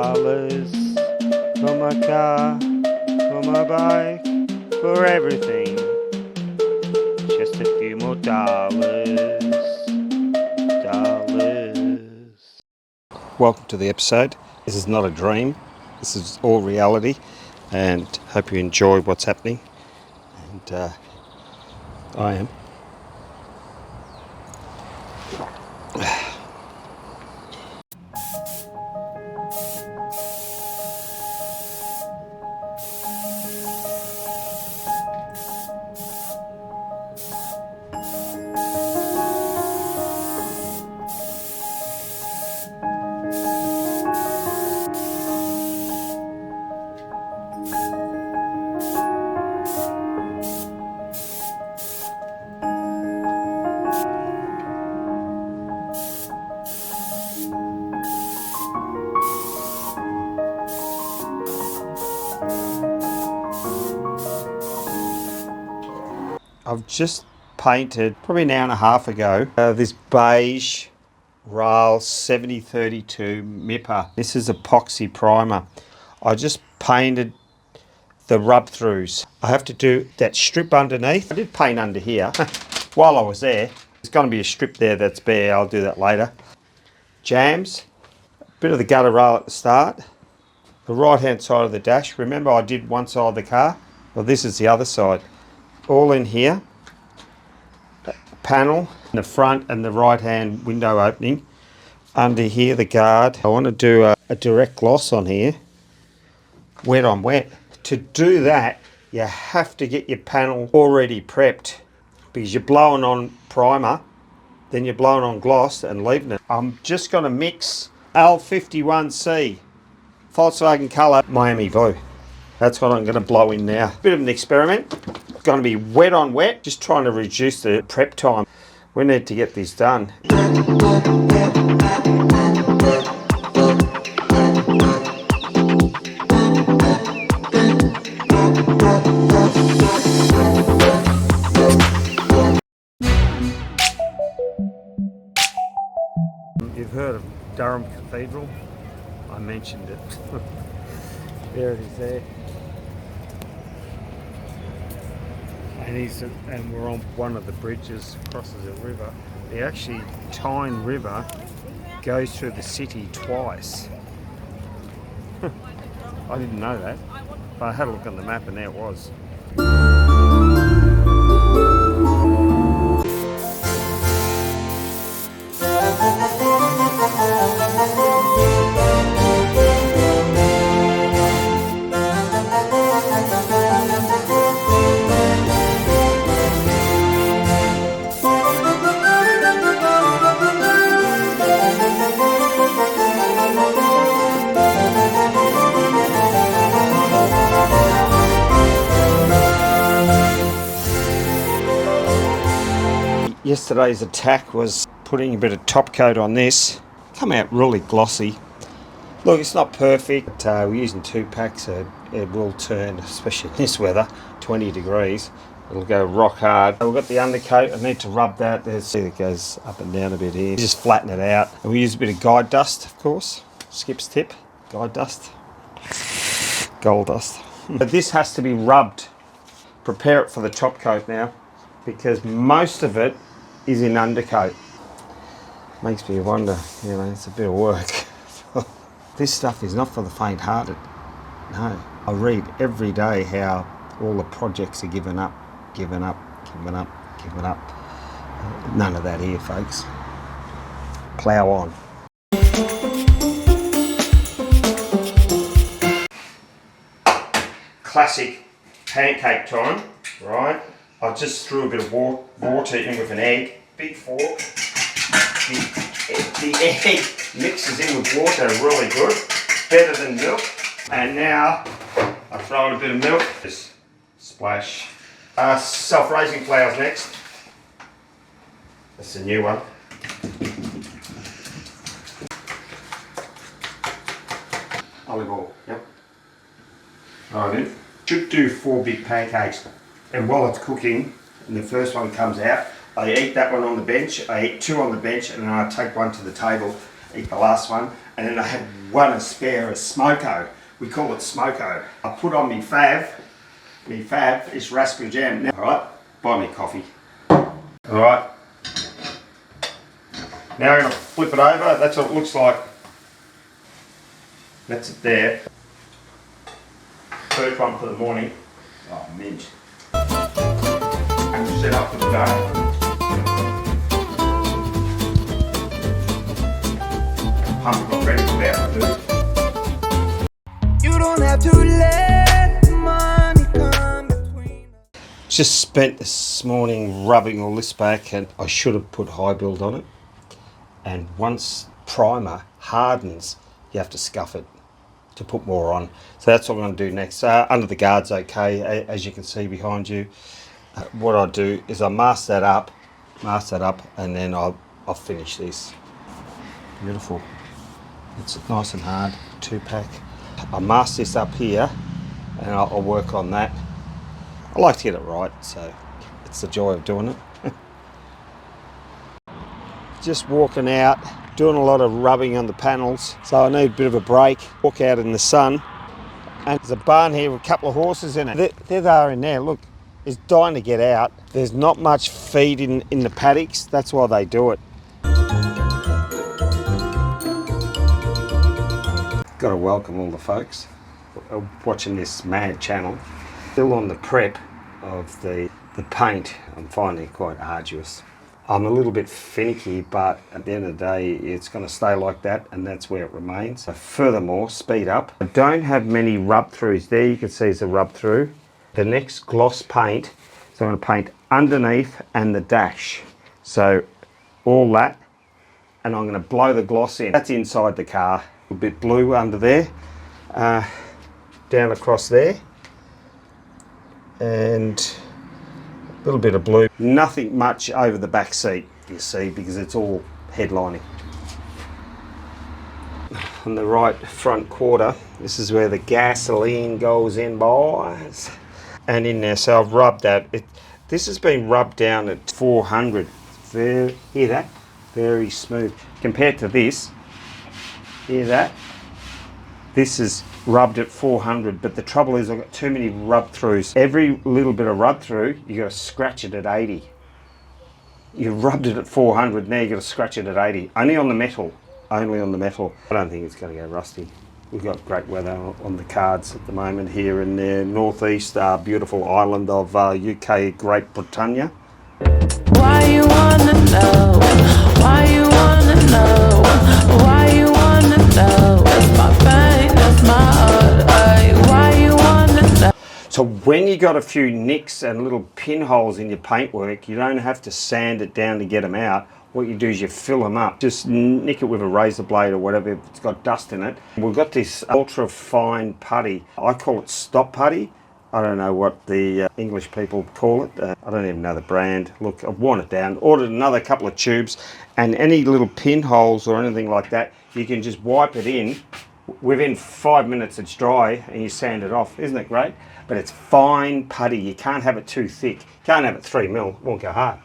dollars for my car, for my bike, for everything. Just a few more dollars. Welcome to the episode. This is not a dream. This is all reality, and hope you enjoy what's happening. And I am. I've just painted, probably an hour and a half ago, this beige rail 7032 Mipper. This is epoxy primer. I just painted the rub throughs. I have to do that strip underneath. I did paint under here while I was there. There's going to be a strip there that's bare. I'll do that later. Jams, a bit of the gutter rail at the start. The right hand side of the dash. Remember I did one side of the car? Well, this is the other side. All in here. Panel in the front and the right hand window opening. Under here the guard. I want to do a direct gloss on here. Wet on wet. To do that you have to get your panel already prepped, because you're blowing on primer, then you're blowing on gloss and leaving it. I'm just going to mix L51C Volkswagen colour Miami Blue. That's what I'm going to blow in now. Bit of an experiment. It's going to be wet on wet, just trying to reduce the prep time. We need to get this done. You've heard of Durham Cathedral? I mentioned it. There it is there. And we're on one of the bridges, crosses a river. The actually Tyne River goes through the city twice. I didn't know that, but I had a look on the map and there it was. Yesterday's attack was putting a bit of top coat on this. Come out really glossy. Look, it's not perfect. We're using 2 packs, so it will turn, especially in this weather, 20 degrees. It'll go rock hard. We've got the undercoat. I need to rub that. See, it goes up and down a bit here. Just flatten it out. And we use a bit of guide dust, of course. Skip's tip, guide dust, gold dust. But this has to be rubbed. Prepare it for the top coat now, because most of it is in undercoat. Makes me wonder, you know, it's a bit of work. This stuff is not for the faint-hearted. No. I read every day how all the projects are given up. None of that here, folks. Plough on. Classic pancake time, right? I just threw a bit of water in with an egg, big fork. The egg mixes in with water really good, better than milk. And now I throw in a bit of milk, just splash. Self-raising flowers next. That's a new one. Olive oil, yep. Right then. Should do 4 big pancakes. And while it's cooking, and the first one comes out, I eat that one on the bench, I eat 2 on the bench, and then I take one to the table eat the last one. And then I had one spare, a smoko. We call it smoko. I put on me fave. Me fave is raspberry jam. Now, all right, buy me coffee. All right. Now I'm going to flip it over. That's what it looks like. That's it there. First one for the morning. Oh, mint. I'm set up for the day. Pump got ready for that, dude. You don't have to let money come between. Just spent this morning rubbing all this back, and I should have put high build on it. And once primer hardens, you have to scuff it to put more on. So that's what I'm going to do next. Under the guard's okay, as you can see behind you. What I do is I mask that up, and then I'll finish this. Beautiful. It's nice and hard, 2-pack. I mask this up here, and I'll work on that. I like to get it right, so it's the joy of doing it. Just walking out, doing a lot of rubbing on the panels, so I need a bit of a break. Walk out in the sun, and there's a barn here with a couple of horses in it. There they are in there, look, it's dying to get out. There's not much feed in the paddocks, that's why they do it. Got to welcome all the folks watching this mad channel. Still on the prep of the paint. I'm finding it quite arduous. I'm a little bit finicky, but at the end of the day, it's going to stay like that, and that's where it remains. So furthermore, speed up. I don't have many rub-throughs there. You can see it's a rub-through. The next gloss paint, so I'm going to paint underneath and the dash. So all that, and I'm going to blow the gloss in. That's inside the car. A bit blue under there, down across there, and a little bit of blue. Nothing much over the back seat, you see, because it's all headlining. On the right front quarter, this is where the gasoline goes in, boys. And in there, so I've rubbed that. This has been rubbed down at 400. Hear that? Very smooth. Compared to this, hear that? This is rubbed at 400, but the trouble is I've got too many rub-throughs. Every little bit of rub-through, you got to scratch it at 80. You rubbed it at 400, now you got to scratch it at 80. Only on the metal. Only on the metal. I don't think it's going to go rusty. We've got great weather on the cards at the moment here in the northeast, beautiful island of UK, Great Britannia. Why you wanna know? Why you wanna know? Why you wanna know? It's my pain, that's my heart. Ay, why you wanna know? So when you got a few nicks and little pinholes in your paintwork, you don't have to sand it down to get them out. What you do is you fill them up. Just nick it with a razor blade or whatever if it's got dust in it. We've got this ultra fine putty. I call it stop putty. I don't know what the English people call it. I don't even know the brand. Look, I've worn it down. Ordered another couple of tubes, and any little pinholes or anything like that, you can just wipe it in. Within 5 minutes it's dry and you sand it off. Isn't it great? But it's fine putty. You can't have it too thick. You can't have it 3 mil. It won't go hard.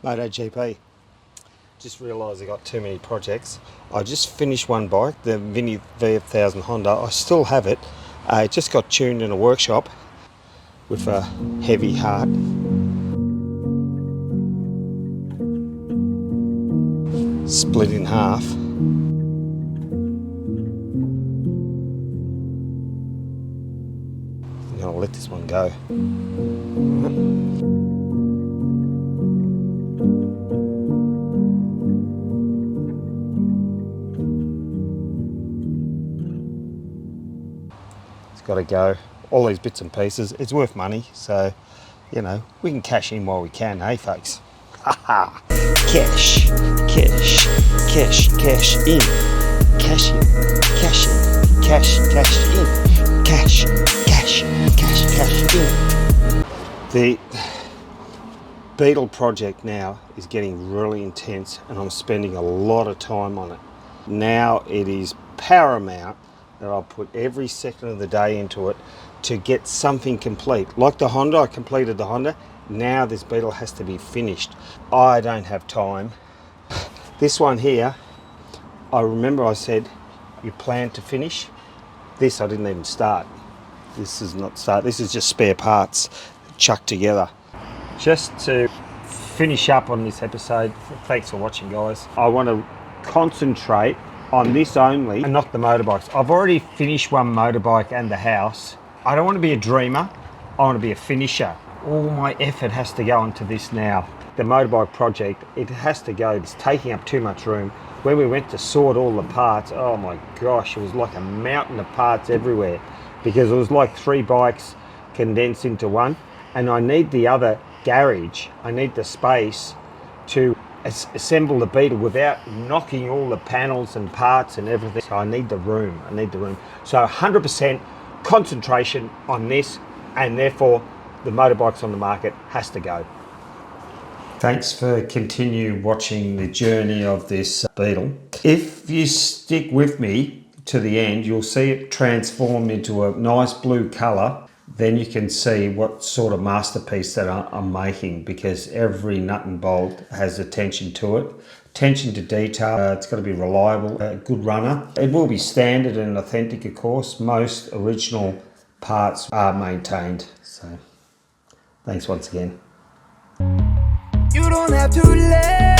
MotoGP. Just realised I got too many projects. I just finished one bike, the Honda VF1000 Honda. I still have it. It just got tuned in a workshop with a heavy heart. Split in half. I'm gonna let this one go. Got to go. All these bits and pieces, it's worth money, so you know we can cash in while we can, hey folks. Haha. Cash, cash, cash, cash in, cash in, cash in, cash, cash in, cash, cash, cash, cash in. The Beetle project now is getting really intense, and I'm spending a lot of time on it. Now it is paramount that I'll put every second of the day into it to get something complete. Like the Honda, I completed the Honda. Now this Beetle has to be finished. I don't have time. This one here, I remember I said, you plan to finish. This I didn't even start. This is not start, this is just spare parts chucked together. Just to finish up on this episode, thanks for watching guys. I want to concentrate on this only and not the motorbikes. I've already finished one motorbike and the house. I don't want to be a dreamer, I want to be a finisher. All my effort has to go into this now. The motorbike project, it has to go. It's taking up too much room. When we went to sort all the parts, oh my gosh, it was like a mountain of parts everywhere because it was like 3 bikes condensed into one. And I need the other garage, I need the space to assemble the Beetle without knocking all the panels and parts and everything. So I need the room, So 100% concentration on this, and therefore the motorbikes on the market has to go. Thanks for continue watching the journey of this Beetle. If you stick with me to the end, you'll see it transform into a nice blue colour. Then you can see what sort of masterpiece that I'm making, because every nut and bolt has attention to it. Attention to detail. It's got to be reliable, a good runner. It will be standard and authentic, of course. Most original parts are maintained. So thanks once again. You don't have to let